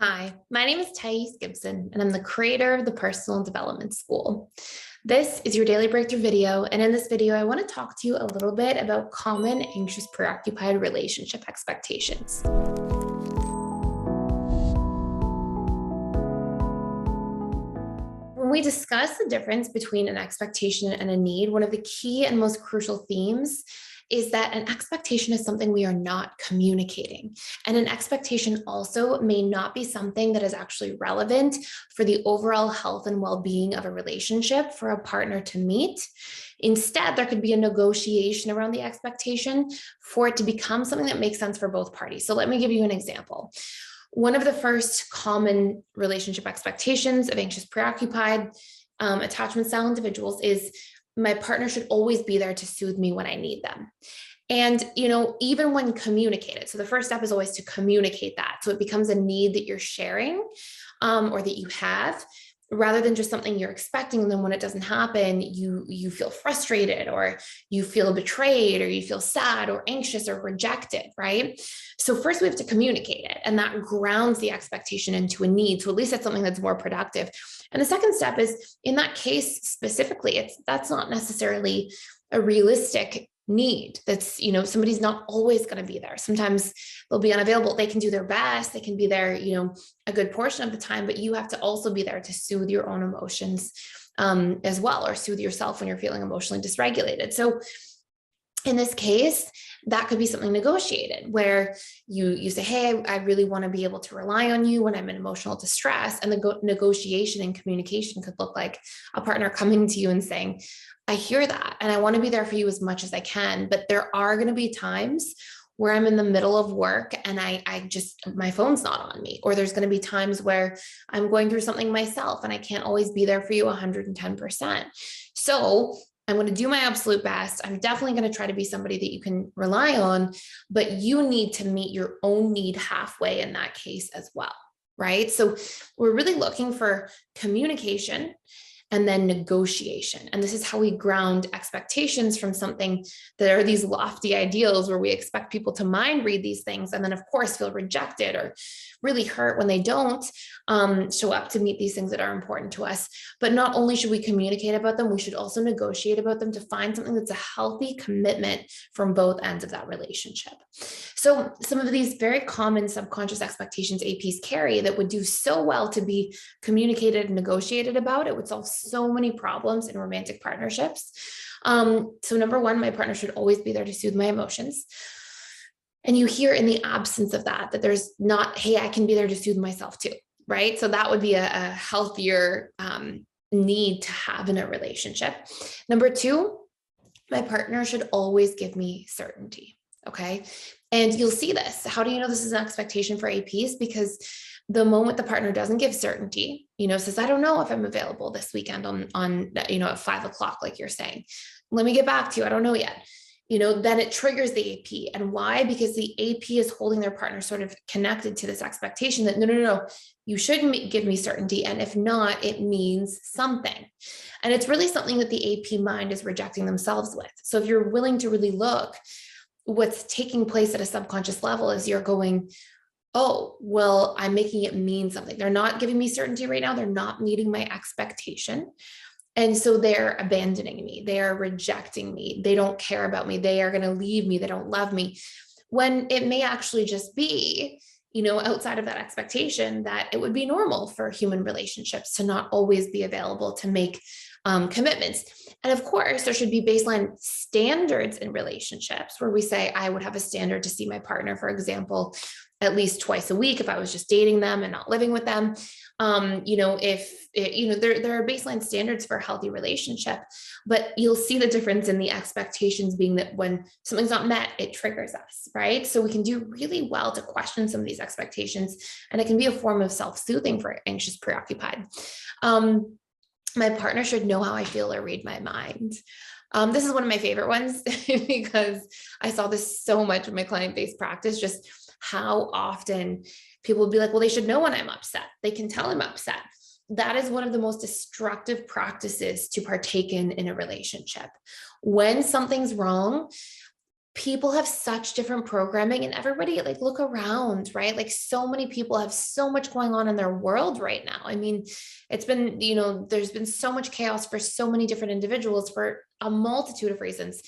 Hi, my name is Gibson, and I'm the creator of the Personal Development School. This is your daily breakthrough video, and in this video, I want to talk to you a little bit about common anxious preoccupied relationship expectations. When we discuss the difference between an expectation and a need, one of the key and most crucial themes is that an expectation is something we are not communicating. And an expectation also may not be something that is actually relevant for the overall health and well-being of a relationship for a partner to meet. Instead, there could be a negotiation around the expectation for it to become something that makes sense for both parties. So let me give you an example. One of the first common relationship expectations of anxious preoccupied attachment style individuals is my partner should always be there to soothe me when I need them. And, even when communicated, so the first step is always to communicate that. So it becomes a need that you're sharing or that you have, rather than just something you're expecting. And then when it doesn't happen, you feel frustrated, or you feel betrayed, or you feel sad or anxious or rejected, right? So first we have to communicate it, and that grounds the expectation into a need. So at least that's something that's more productive. And the second step is, in that case specifically, that's not necessarily a realistic need. That's, somebody's not always going to be there. Sometimes they'll be unavailable. They can do their best. They can be there, a good portion of the time, but you have to also be there to soothe your own emotions as well, or soothe yourself when you're feeling emotionally dysregulated. So in this case, that could be something negotiated, where you say, hey, I really want to be able to rely on you when I'm in emotional distress. And the negotiation and communication could look like a partner coming to you and saying, I hear that, and I want to be there for you as much as I can. But there are going to be times where I'm in the middle of work and my phone's not on me, or there's going to be times where I'm going through something myself and I can't always be there for you 110%. So I'm going to do my absolute best. I'm definitely going to try to be somebody that you can rely on, but you need to meet your own need halfway in that case as well, right? So we're really looking for communication and then negotiation. And this is how we ground expectations from something that are these lofty ideals, where we expect people to mind read these things and then, of course, feel rejected or really hurt when they don't show up to meet these things that are important to us. But not only should we communicate about them, we should also negotiate about them to find something that's a healthy commitment from both ends of that relationship. So some of these very common subconscious expectations APs carry that would do so well to be communicated and negotiated about, it would solve so many problems in romantic partnerships. So number one, my partner should always be there to soothe my emotions. And you hear in the absence of that there's not, hey, I can be there to soothe myself too, right? So that would be a healthier need to have in a relationship. Number two, my partner should always give me certainty, okay? And you'll see this. How do you know this is an expectation for APs? Because the moment the partner doesn't give certainty, says, I don't know if I'm available this weekend on at 5 o'clock, like you're saying, let me get back to you, I don't know yet. Then it triggers the AP. And why? Because the AP is holding their partner sort of connected to this expectation that no, you shouldn't give me certainty. And if not, it means something. And it's really something that the AP mind is rejecting themselves with. So if you're willing to really look, what's taking place at a subconscious level is you're going, oh, well, I'm making it mean something. They're not giving me certainty right now. They're not meeting my expectation. And so they're abandoning me. They are rejecting me. They don't care about me. They are going to leave me. They don't love me. When it may actually just be, outside of that expectation, that it would be normal for human relationships to not always be available to make commitments. And of course, there should be baseline standards in relationships where we say, I would have a standard to see my partner, for example, at least twice a week if I was just dating them and not living with them. There are baseline standards for a healthy relationship, but you'll see the difference in the expectations being that when something's not met, it triggers us, right? So we can do really well to question some of these expectations, and it can be a form of self-soothing for anxious preoccupied. My partner should know how I feel or read my mind. This is one of my favorite ones because I saw this so much in my client-based practice, just how often people would be like, well, they should know when I'm upset. They can tell I'm upset. That is one of the most destructive practices to partake in a relationship. When something's wrong, people have such different programming, and everybody, like, look around, right? Like, so many people have so much going on in their world right now. I mean, it's been, there's been so much chaos for so many different individuals for a multitude of reasons.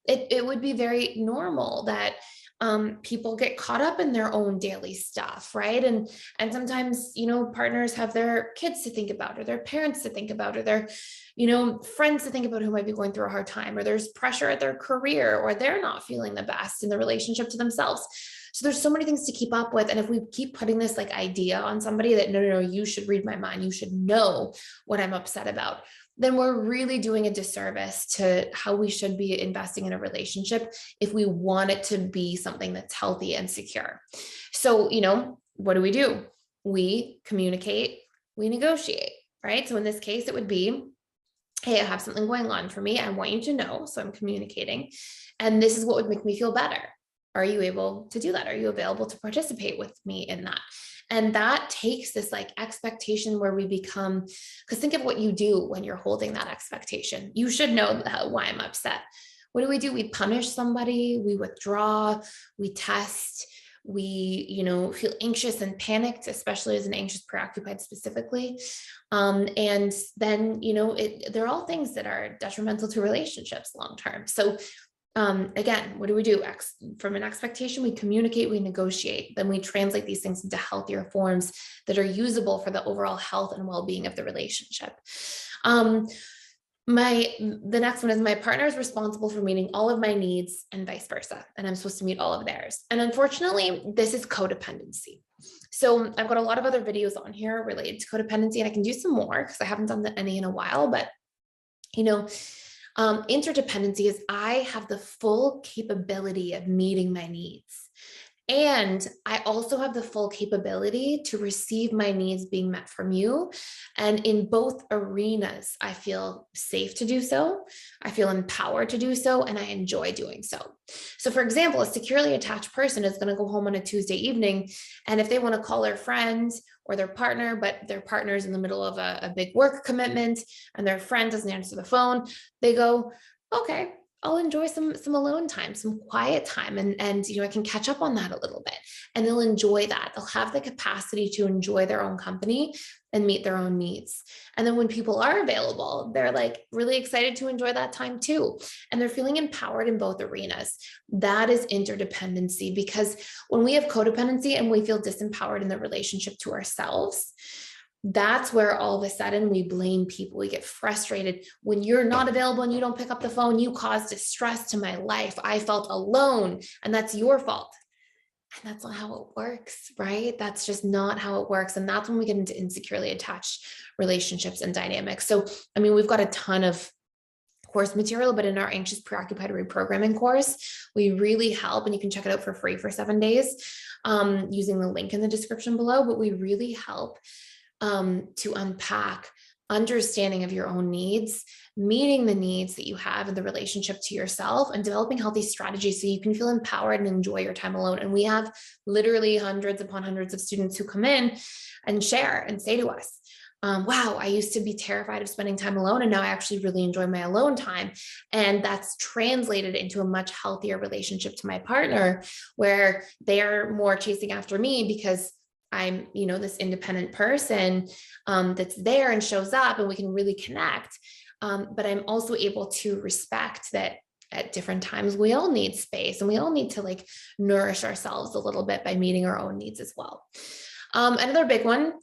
It would be very normal that people get caught up in their own daily stuff, right? And sometimes, partners have their kids to think about, or their parents to think about, or their, friends to think about who might be going through a hard time, or there's pressure at their career, or they're not feeling the best in the relationship to themselves. So there's so many things to keep up with. And if we keep putting this like idea on somebody that, no, you should read my mind, you should know what I'm upset about, then we're really doing a disservice to how we should be investing in a relationship if we want it to be something that's healthy and secure. So, what do? We communicate, we negotiate, right? So in this case, it would be, hey, I have something going on for me. I want you to know. So I'm communicating. And this is what would make me feel better. Are you able to do that? Are you available to participate with me in that? And that takes this like expectation where we become, because think of what you do when you're holding that expectation. You should know why I'm upset. What do? We punish somebody, we withdraw, we test, we, feel anxious and panicked, especially as an anxious preoccupied specifically. And then, they're all things that are detrimental to relationships long-term. So again, what do? From an expectation, we communicate, we negotiate, then we translate these things into healthier forms that are usable for the overall health and well-being of the relationship. The next one is, my partner is responsible for meeting all of my needs and vice versa, and I'm supposed to meet all of theirs. And unfortunately, this is codependency. So I've got a lot of other videos on here related to codependency, and I can do some more because I haven't done any in a while, but interdependency is, I have the full capability of meeting my needs. And I also have the full capability to receive my needs being met from you. And in both arenas, I feel safe to do so. I feel empowered to do so. And I enjoy doing so. So for example, a securely attached person is going to go home on a Tuesday evening. And if they want to call their friend or their partner, but their partner is in the middle of a big work commitment and their friend doesn't answer the phone, they go, okay, I'll enjoy some alone time, some quiet time. And I can catch up on that a little bit, and they'll enjoy that. They'll have the capacity to enjoy their own company and meet their own needs. And then when people are available, they're like really excited to enjoy that time too. And they're feeling empowered in both arenas. That is interdependency, because when we have codependency and we feel disempowered in the relationship to ourselves, that's where all of a sudden we blame people. We get frustrated when you're not available and you don't pick up the phone. You caused distress to my life. I felt alone, and that's your fault. And that's not how it works, right? That's just not how it works. And that's when we get into insecurely attached relationships and dynamics. So, we've got a ton of course material, but in our anxious preoccupied reprogramming course, we really help, and you can check it out for free for 7 days using the link in the description below. But we really help to unpack understanding of your own needs, meeting the needs that you have in the relationship to yourself, and developing healthy strategies so you can feel empowered and enjoy your time alone. And we have literally hundreds upon hundreds of students who come in and share and say to us, wow, I used to be terrified of spending time alone, and now I actually really enjoy my alone time. And that's translated into a much healthier relationship to my partner, where they are more chasing after me because I'm, this independent person that's there and shows up, and we can really connect. But I'm also able to respect that at different times we all need space, and we all need to like nourish ourselves a little bit by meeting our own needs as well. Another big one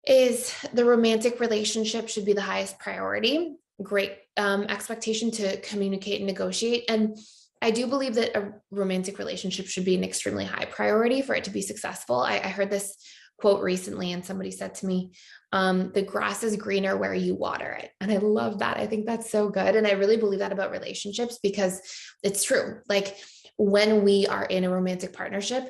is the romantic relationship should be the highest priority. Great expectation to communicate and negotiate. And I do believe that a romantic relationship should be an extremely high priority for it to be successful. I heard this quote recently, and somebody said to me, the grass is greener where you water it. And I love that. I think that's so good. And I really believe that about relationships, because it's true. Like when we are in a romantic partnership,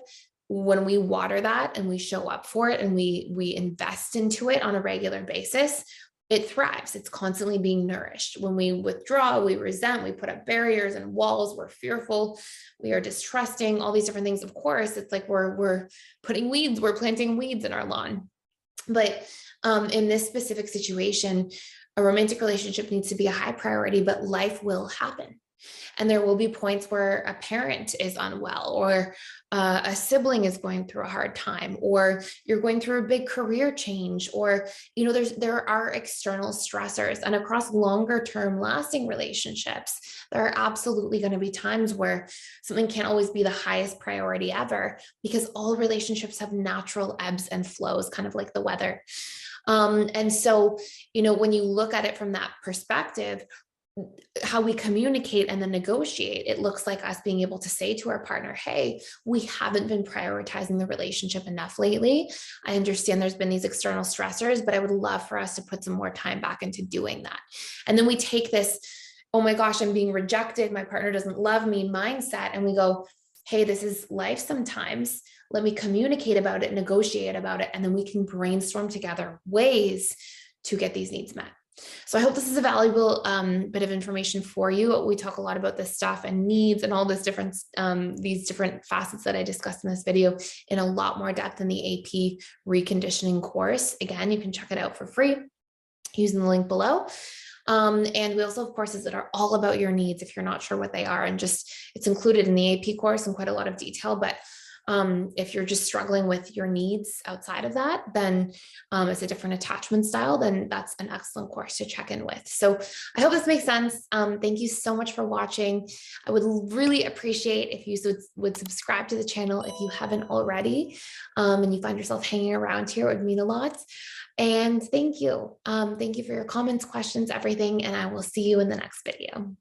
when we water that and we show up for it and we invest into it on a regular basis, it thrives. It's constantly being nourished. When we withdraw, we resent, we put up barriers and walls, we're fearful, we are distrusting, all these different things. Of course, it's like we're putting weeds, we're planting weeds in our lawn. But in this specific situation, a romantic relationship needs to be a high priority, but life will happen. And there will be points where a parent is unwell, or a sibling is going through a hard time, or you're going through a big career change, or there are external stressors. And across longer term lasting relationships, there are absolutely going to be times where something can't always be the highest priority ever, because all relationships have natural ebbs and flows, kind of like the weather. And so, when you look at it from that perspective, how we communicate and then negotiate, it looks like us being able to say to our partner, hey, we haven't been prioritizing the relationship enough lately. I understand there's been these external stressors, but I would love for us to put some more time back into doing that. And then we take this, oh my gosh, I'm being rejected, my partner doesn't love me mindset, and we go, hey, this is life sometimes. Let me communicate about it, negotiate about it, and then we can brainstorm together ways to get these needs met. So I hope this is a valuable bit of information for you. We talk a lot about this stuff and needs and all these different facets that I discussed in this video in a lot more depth in the AP reconditioning course. Again, you can check it out for free using the link below. And we also have courses that are all about your needs if you're not sure what they are, and just it's included in the AP course in quite a lot of detail. But if you're just struggling with your needs outside of that, then it's a different attachment style, then that's an excellent course to check in with. So I hope this makes sense. Thank you so much for watching. I would really appreciate if you would subscribe to the channel if you haven't already, and you find yourself hanging around here. It would mean a lot. And thank you. Thank you for your comments, questions, everything, and I will see you in the next video.